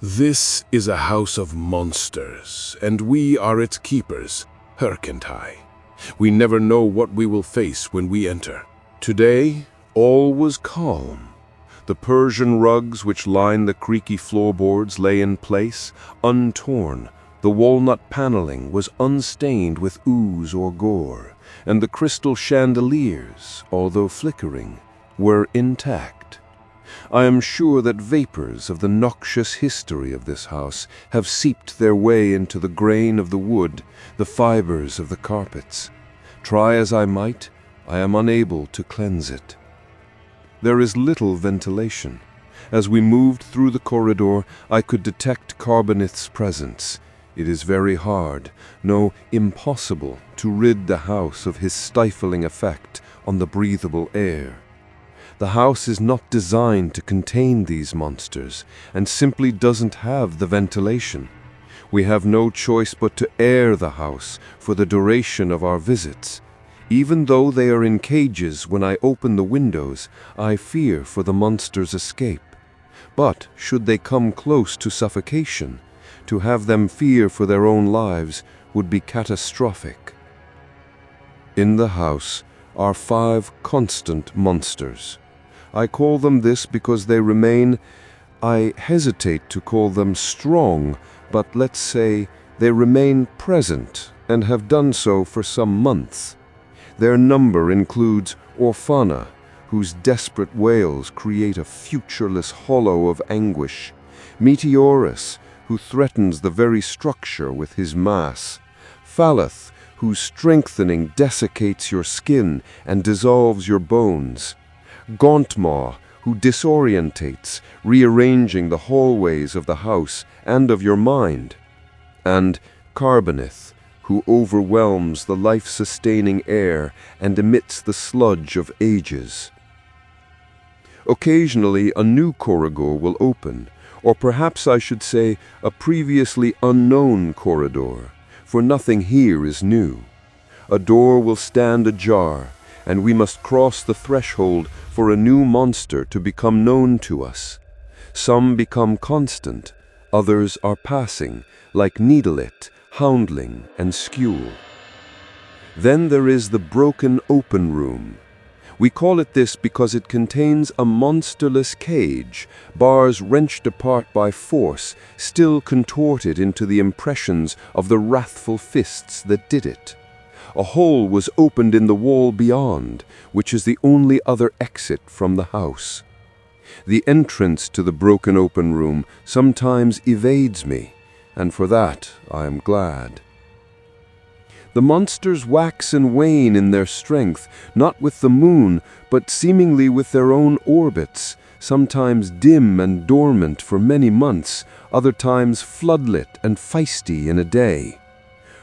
This is a house of monsters, and we are its keepers, Herc and I. We never know what we will face when we enter. Today, all was calm. The Persian rugs which line the creaky floorboards lay in place, untorn. The walnut paneling was unstained with ooze or gore, and the crystal chandeliers, although flickering, were intact. I am sure that vapors of the noxious history of this house have seeped their way into the grain of the wood, the fibers of the carpets. Try as I might, I am unable to cleanse it. There is little ventilation. As we moved through the corridor, I could detect Carbonith's presence. It is very hard, no, impossible, to rid the house of his stifling effect on the breathable air. The house is not designed to contain these monsters, and simply doesn't have the ventilation. We have no choice but to air the house for the duration of our visits. Even though they are in cages when I open the windows, I fear for the monsters' escape. But should they come close to suffocation, to have them fear for their own lives would be catastrophic. In the house are 5 constant monsters. I call them this because they remain, I hesitate to call them strong, but let's say they remain present and have done so for some months. Their number includes Orphana, whose desperate wails create a futureless hollow of anguish, Meteorus, who threatens the very structure with his mass, Phalath, whose strengthening desiccates your skin and dissolves your bones, Gauntmaw, who disorientates, rearranging the hallways of the house and of your mind, and Carbonith, who overwhelms the life-sustaining air and emits the sludge of ages. Occasionally, a new corridor will open, or perhaps I should say a previously unknown corridor, for nothing here is new. A door will stand ajar, and we must cross the threshold for a new monster to become known to us. Some become constant, others are passing, like Needlet, Houndling, and Skule. Then there is the broken open room. We call it this because it contains a monsterless cage, bars wrenched apart by force, still contorted into the impressions of the wrathful fists that did it. A hole was opened in the wall beyond, which is the only other exit from the house. The entrance to the broken open room sometimes evades me, and for that I am glad. The monsters wax and wane in their strength, not with the moon, but seemingly with their own orbits, sometimes dim and dormant for many months, other times floodlit and feisty in a day.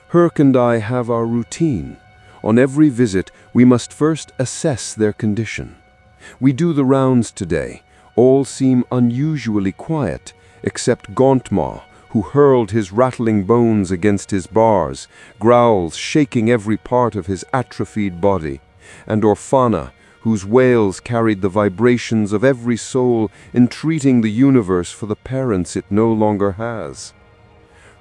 Herc and I have our routine. On every visit, we must first assess their condition. We do the rounds today. All seem unusually quiet, except Gauntmaw, who hurled his rattling bones against his bars, growls shaking every part of his atrophied body, and Orphana, whose wails carried the vibrations of every soul entreating the universe for the parents it no longer has.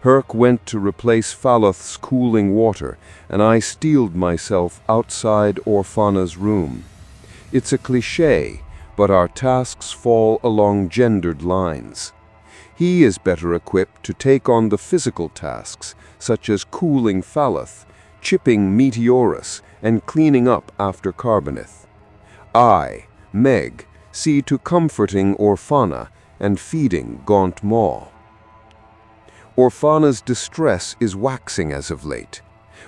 Herc went to replace Phalath's cooling water, and I steeled myself outside Orphana's room. It's a cliché, but our tasks fall along gendered lines. He is better equipped to take on the physical tasks, such as cooling Phalath, chipping Meteorus, and cleaning up after Carbonith. I, Meg, see to comforting Orphana and feeding Gauntmaw. Orphana's distress is waxing as of late.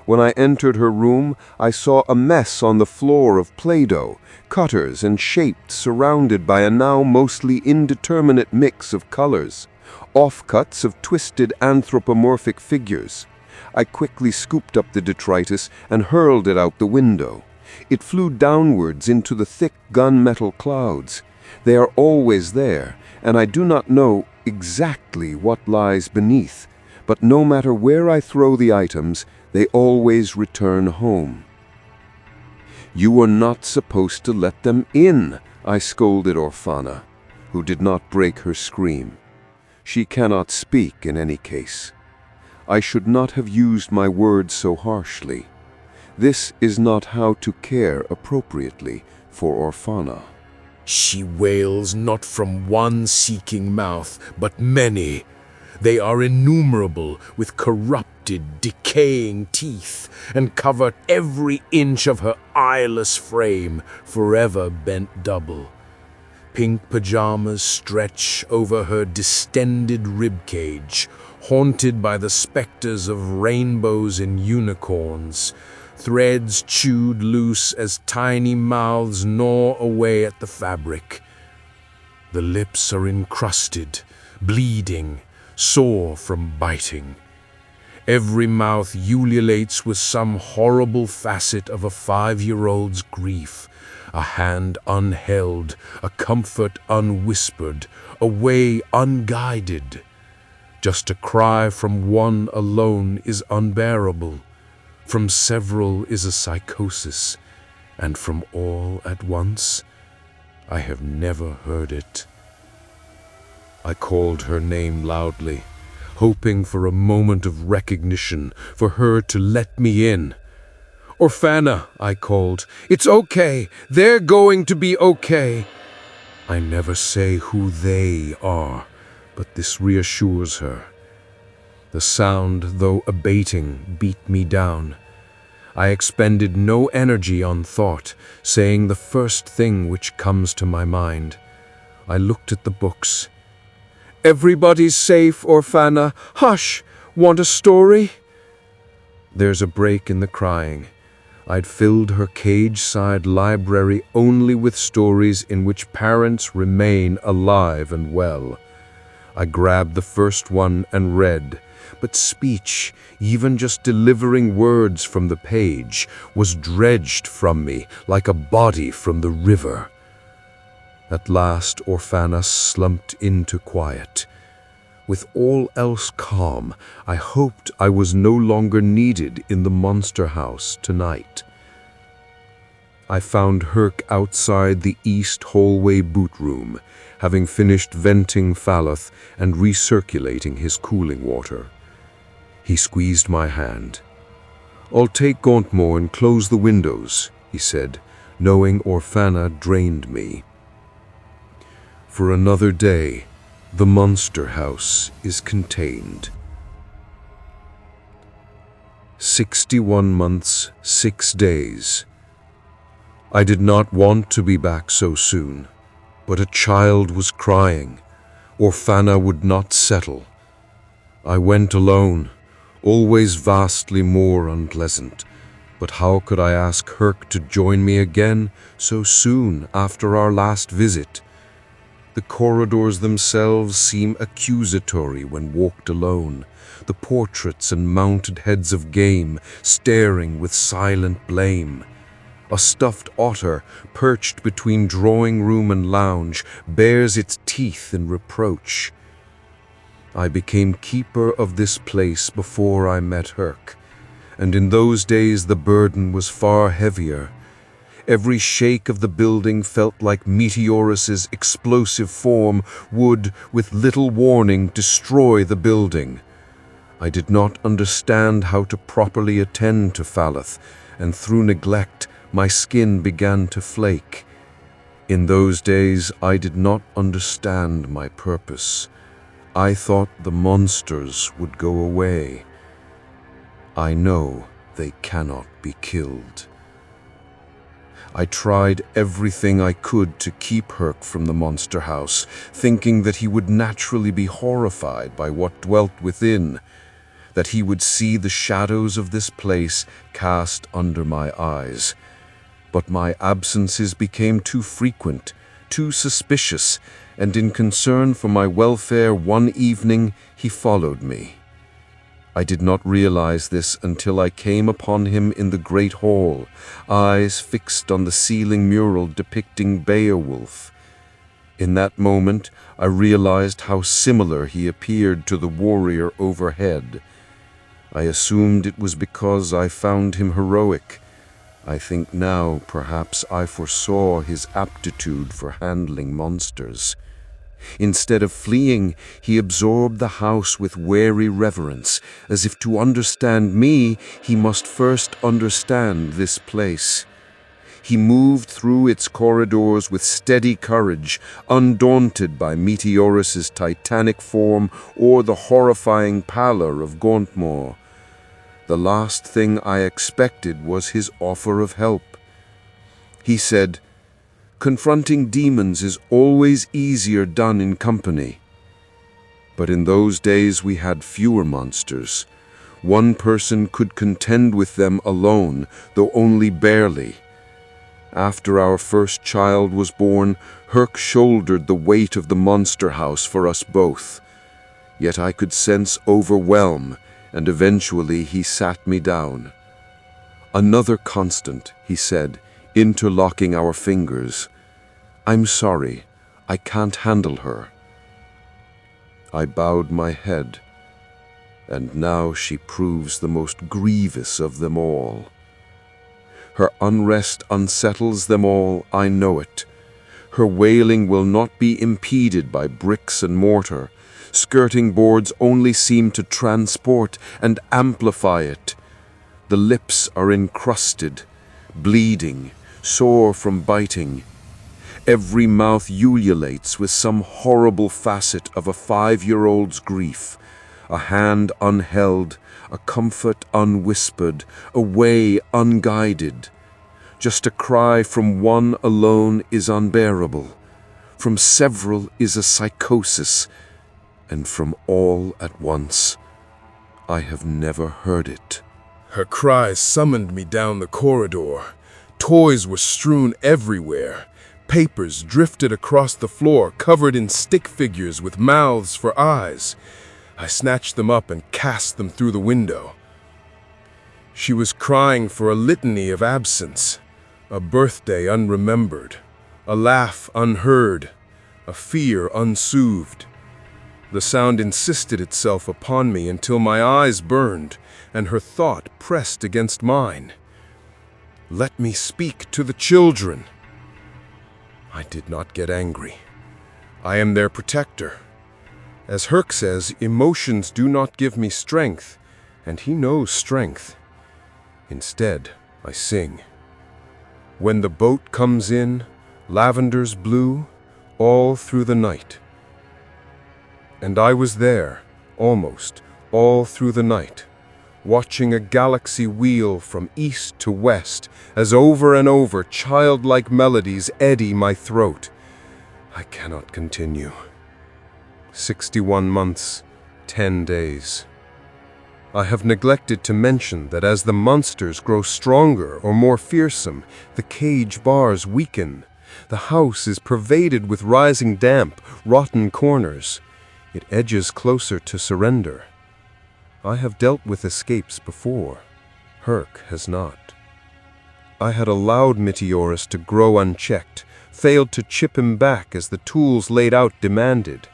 When I entered her room, I saw a mess on the floor of Play-Doh, cutters and shaped, surrounded by a now mostly indeterminate mix of colors, offcuts of twisted anthropomorphic figures. I quickly scooped up the detritus and hurled it out the window. It flew downwards into the thick gunmetal clouds. They are always there, and I do not know exactly what lies beneath, but no matter where I throw the items, they always return home. "You are not supposed to let them in," I scolded Orphana, who did not break her scream. She cannot speak in any case. I should not have used my words so harshly. This is not how to care appropriately for Orphana. She wails not from one seeking mouth, but many. They are innumerable, with corrupted, decaying teeth, and cover every inch of her eyeless frame, forever bent double. Pink pajamas stretch over her distended ribcage, haunted by the specters of rainbows and unicorns. Threads chewed loose as tiny mouths gnaw away at the fabric. The lips are encrusted, bleeding, sore from biting. Every mouth ululates with some horrible facet of a 5-year-old's grief. A hand unheld, a comfort unwhispered, a way unguided. Just a cry from one alone is unbearable. From several is a psychosis, and from all at once, I have never heard it. I called her name loudly, hoping for a moment of recognition, for her to let me in. "Orphana," I called. "It's okay. They're going to be okay." I never say who they are, but this reassures her. The sound, though abating, beat me down. I expended no energy on thought, saying the first thing which comes to my mind. I looked at the books. "Everybody's safe, Orphana. Hush! Want a story?" There's a break in the crying. I'd filled her cage-side library only with stories in which parents remain alive and well. I grabbed the first one and read, but speech, even just delivering words from the page, was dredged from me like a body from the river. At last, Orphana slumped into quiet. With all else calm, I hoped I was no longer needed in the monster house tonight. I found Herc outside the east hallway boot room, having finished venting Faloth and recirculating his cooling water. He squeezed my hand. "I'll take Gauntmore and close the windows," he said, knowing Orphana drained me. For another day, the monster house is contained. 61 months, 6 days. I did not want to be back so soon, but a child was crying. Orphana would not settle. I went alone, always vastly more unpleasant, but how could I ask Herc to join me again so soon after our last visit? The corridors themselves seem accusatory when walked alone, the portraits and mounted heads of game staring with silent blame. A stuffed otter, perched between drawing room and lounge, bares its teeth in reproach. I became keeper of this place before I met Herc, and in those days the burden was far heavier. Every shake of the building felt like Meteorus's explosive form would, with little warning, destroy the building. I did not understand how to properly attend to Faloth, and through neglect, my skin began to flake. In those days, I did not understand my purpose. I thought the monsters would go away. I know they cannot be killed. I tried everything I could to keep Herc from the monster house, thinking that he would naturally be horrified by what dwelt within, that he would see the shadows of this place cast under my eyes. But my absences became too frequent, too suspicious, and in concern for my welfare one evening he followed me. I did not realize this until I came upon him in the great hall, eyes fixed on the ceiling mural depicting Beowulf. In that moment, I realized how similar he appeared to the warrior overhead. I assumed it was because I found him heroic. I think now perhaps I foresaw his aptitude for handling monsters. Instead of fleeing, he absorbed the house with wary reverence, as if to understand me, he must first understand this place. He moved through its corridors with steady courage, undaunted by Meteorus's titanic form or the horrifying pallor of Gauntmoor. The last thing I expected was his offer of help. He said, "Confronting demons is always easier done in company." But in those days we had fewer monsters. One person could contend with them alone, though only barely. After our first child was born, Herc shouldered the weight of the monster house for us both. Yet I could sense overwhelm, and eventually he sat me down. "Another constant," he said, interlocking our fingers. "I'm sorry, I can't handle her." I bowed my head, and now she proves the most grievous of them all. Her unrest unsettles them all, I know it. Her wailing will not be impeded by bricks and mortar. Skirting boards only seem to transport and amplify it. The lips are encrusted, bleeding, sore from biting. Every mouth ululates with some horrible facet of a 5-year-old's grief. A hand unheld, a comfort unwhispered, a way unguided. Just a cry from one alone is unbearable. From several is a psychosis. And from all at once, I have never heard it. Her cries summoned me down the corridor. Toys were strewn everywhere. Papers drifted across the floor, covered in stick figures with mouths for eyes. I snatched them up and cast them through the window. She was crying for a litany of absence, a birthday unremembered, a laugh unheard, a fear unsoothed. The sound insisted itself upon me until my eyes burned and her thought pressed against mine. "Let me speak to the children." I did not get angry. I am their protector. As Herc says, emotions do not give me strength, and he knows strength. Instead, I sing. When the boat comes in, lavenders blue, all through the night. And I was there, almost, all through the night, watching a galaxy wheel from east to west, as over and over childlike melodies eddy my throat. I cannot continue. 61 months, 10 days. I have neglected to mention that as the monsters grow stronger or more fearsome, the cage bars weaken. The house is pervaded with rising damp, rotten corners. It edges closer to surrender. I have dealt with escapes before. Herc has not. I had allowed Meteorus to grow unchecked, failed to chip him back as the tools laid out demanded.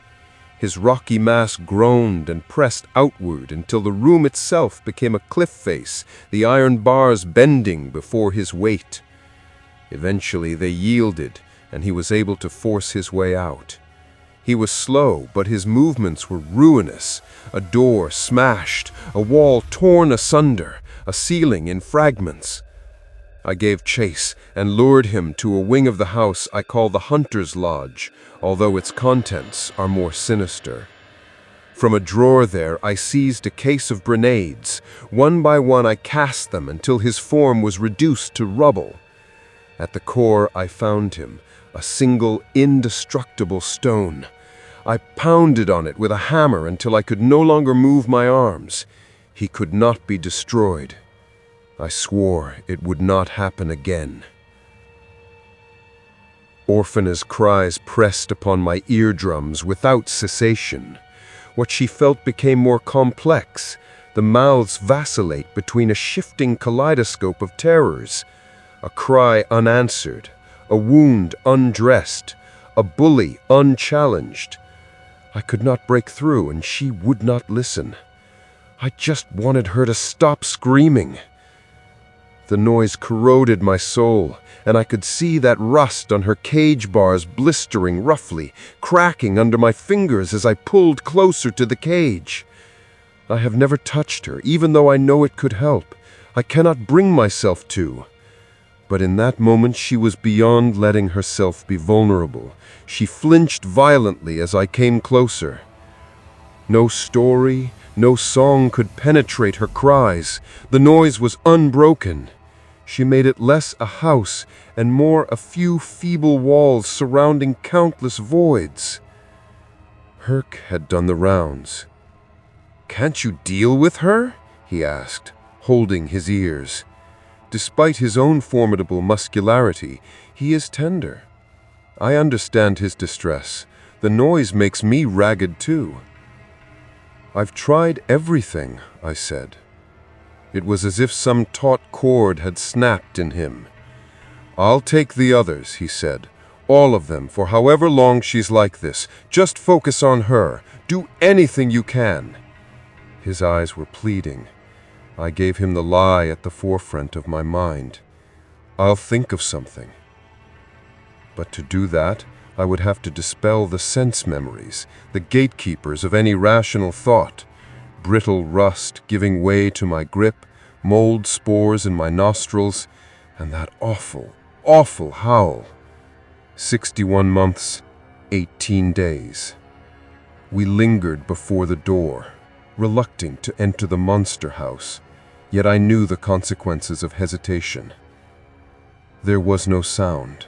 His rocky mass groaned and pressed outward until the room itself became a cliff face, the iron bars bending before his weight. Eventually they yielded, and he was able to force his way out. He was slow, but his movements were ruinous. A door smashed, a wall torn asunder, a ceiling in fragments. I gave chase and lured him to a wing of the house I call the Hunter's Lodge, although its contents are more sinister. From a drawer there I seized a case of grenades. One by one I cast them until his form was reduced to rubble. At the core I found him, a single indestructible stone. I pounded on it with a hammer until I could no longer move my arms. He could not be destroyed. I swore it would not happen again. Orphana's cries pressed upon my eardrums without cessation. What she felt became more complex. The mouths vacillate between a shifting kaleidoscope of terrors. A cry unanswered, a wound undressed, a bully unchallenged. I could not break through, and she would not listen. I just wanted her to stop screaming. The noise corroded my soul, and I could see that rust on her cage bars blistering roughly, cracking under my fingers as I pulled closer to the cage. I have never touched her, even though I know it could help. I cannot bring myself to. But in that moment she was beyond letting herself be vulnerable. She flinched violently as I came closer. No story, no song could penetrate her cries. The noise was unbroken. She made it less a house and more a few feeble walls surrounding countless voids. Herc had done the rounds. "Can't you deal with her?" he asked, holding his ears. Despite his own formidable muscularity, he is tender. I understand his distress. The noise makes me ragged too. "I've tried everything," I said. It was as if some taut cord had snapped in him. "I'll take the others," he said. "All of them, for however long she's like this. Just focus on her. Do anything you can." His eyes were pleading. I gave him the lie at the forefront of my mind. "I'll think of something." But to do that, I would have to dispel the sense memories, the gatekeepers of any rational thought. Brittle rust giving way to my grip, mold spores in my nostrils, and that awful, awful howl. 61 months, 18 days. We lingered before the door, reluctant to enter the monster house, yet I knew the consequences of hesitation. There was no sound.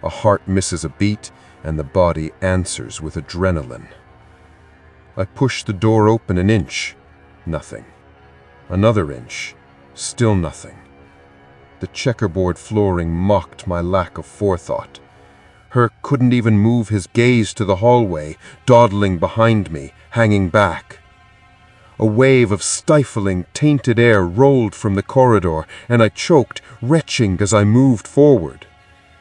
A heart misses a beat, and the body answers with adrenaline. I pushed the door open an inch. Nothing. Another inch. Still nothing. The checkerboard flooring mocked my lack of forethought. Herc couldn't even move his gaze to the hallway, dawdling behind me, hanging back. A wave of stifling, tainted air rolled from the corridor, and I choked, retching as I moved forward.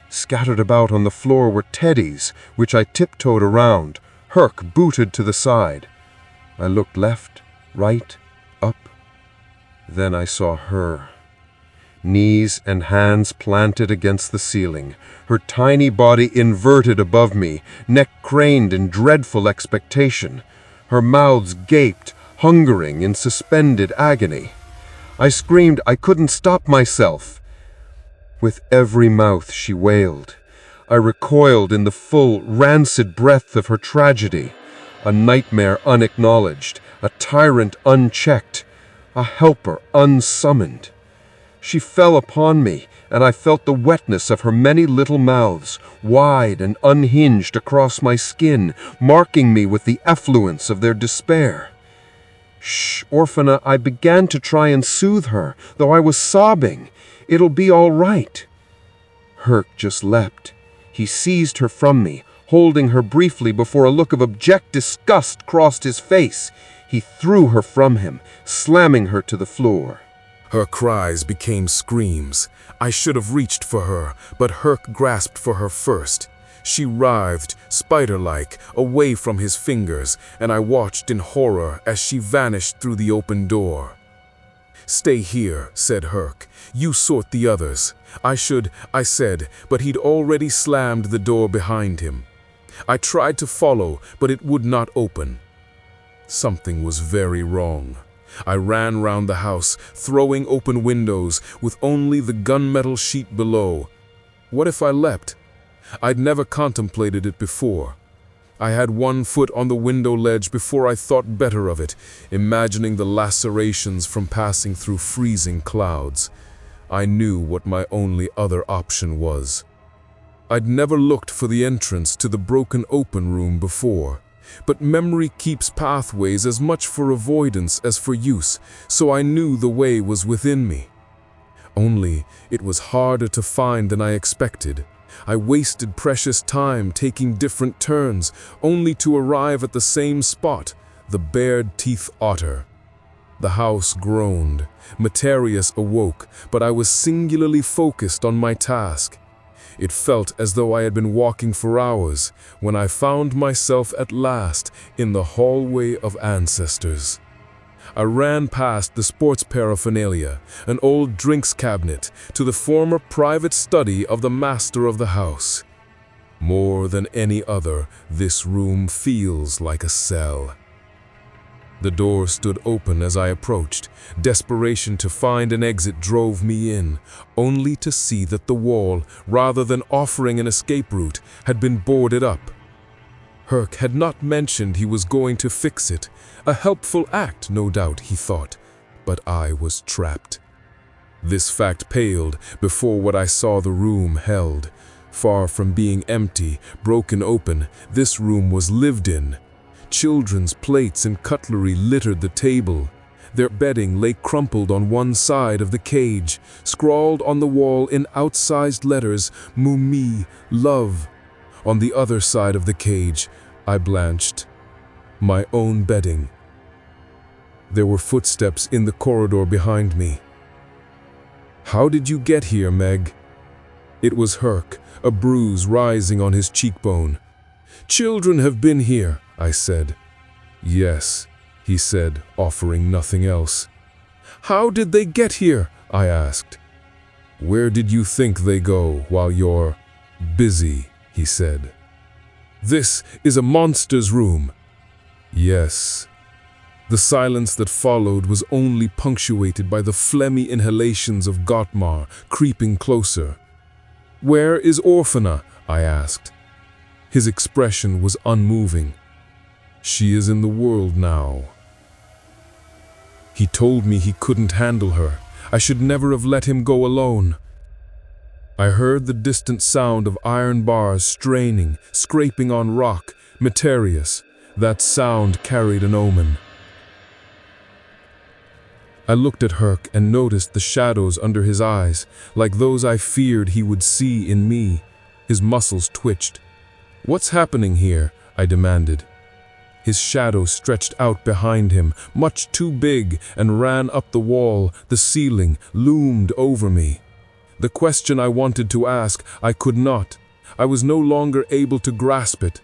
Scattered about on the floor were teddies, which I tiptoed around. Herc booted to the side. I looked left, right, up. Then I saw her. Knees and hands planted against the ceiling, her tiny body inverted above me, neck craned in dreadful expectation. Her mouths gaped, hungering in suspended agony. I screamed I couldn't stop myself. With every mouth she wailed. I recoiled in the full, rancid breath of her tragedy. A nightmare unacknowledged, a tyrant unchecked, a helper unsummoned. She fell upon me, and I felt the wetness of her many little mouths, wide and unhinged across my skin, marking me with the effluence of their despair. "Shh, Orphana," I began to try and soothe her, though I was sobbing. "It'll be all right." Herc just leapt. He seized her from me, holding her briefly before a look of abject disgust crossed his face. He threw her from him, slamming her to the floor. Her cries became screams. I should have reached for her, but Herc grasped for her first. She writhed, spider-like, away from his fingers, and I watched in horror as she vanished through the open door. "Stay here," said Herc. "You sort the others." I said, but he'd already slammed the door behind him. I tried to follow, but it would not open. Something was very wrong. I ran round the house, throwing open windows, with only the gunmetal sheet below. What if I leapt? I'd never contemplated it before. I had one foot on the window ledge before I thought better of it, imagining the lacerations from passing through freezing clouds. I knew what my only other option was. I'd never looked for the entrance to the broken open room before, but memory keeps pathways as much for avoidance as for use, so I knew the way was within me. Only it was harder to find than I expected. I wasted precious time taking different turns, only to arrive at the same spot, the bared-teeth otter. The house groaned. Materius awoke, but I was singularly focused on my task. It felt as though I had been walking for hours, when I found myself at last in the hallway of ancestors. I ran past the sports paraphernalia, an old drinks cabinet, to the former private study of the master of the house. More than any other, this room feels like a cell. The door stood open as I approached. Desperation to find an exit drove me in, only to see that the wall, rather than offering an escape route, had been boarded up. Herc had not mentioned he was going to fix it. A helpful act, no doubt, he thought, but I was trapped. This fact paled before what I saw the room held. Far from being empty, broken open, this room was lived in. Children's plates and cutlery littered the table. Their bedding lay crumpled on one side of the cage, scrawled on the wall in outsized letters, "Mumi, love." On the other side of the cage, I blanched. My own bedding. There were footsteps in the corridor behind me. "How did you get here, Meg?" It was Herc, a bruise rising on his cheekbone. "Children have been here," I said. "Yes," he said, offering nothing else. "How did they get here?" I asked. "Where did you think they go while you're busy?" he said. "This is a monster's room." "Yes." The silence that followed was only punctuated by the phlegmy inhalations of Gottmar creeping closer. "Where is Orphana?" I asked. His expression was unmoving. "She is in the world now." He told me he couldn't handle her. I should never have let him go alone. I heard the distant sound of iron bars straining, scraping on rock, mysterious. That sound carried an omen. I looked at Herc and noticed the shadows under his eyes, like those I feared he would see in me. His muscles twitched. "What's happening here?" I demanded. His shadow stretched out behind him, much too big, and ran up the wall. The ceiling loomed over me. The question I wanted to ask, I could not. I was no longer able to grasp it.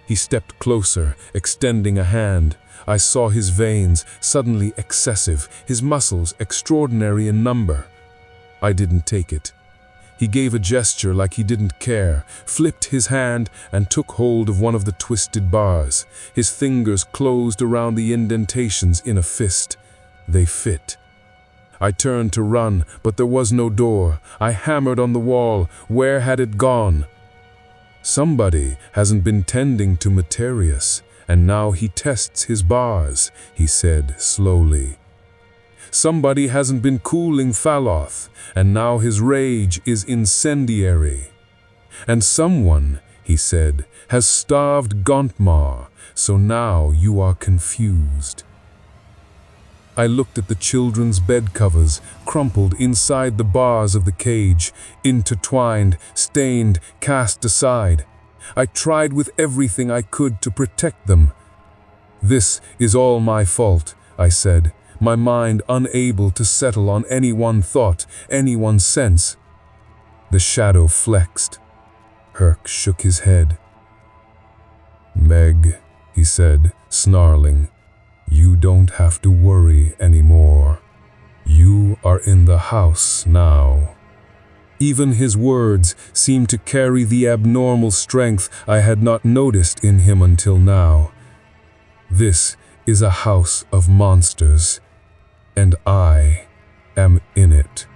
He stepped closer, extending a hand. I saw his veins, suddenly excessive, his muscles extraordinary in number. I didn't take it. He gave a gesture like he didn't care, flipped his hand and took hold of one of the twisted bars. His fingers closed around the indentations in a fist. They fit. I turned to run, but there was no door. I hammered on the wall. Where had it gone? "Somebody hasn't been tending to Materius, and now he tests his bars," he said slowly. "Somebody hasn't been cooling Faloth, and now his rage is incendiary. And someone," he said, "has starved Gontmar, so now you are confused." I looked at the children's bed covers, crumpled inside the bars of the cage, intertwined, stained, cast aside. I tried with everything I could to protect them. "This is all my fault," I said, my mind unable to settle on any one thought, any one sense. The shadow flexed. Herc shook his head. "Meg," he said, snarling, "you don't have to worry anymore. You are in the house now." Even his words seemed to carry the abnormal strength I had not noticed in him until now. This is a house of monsters, and I am in it.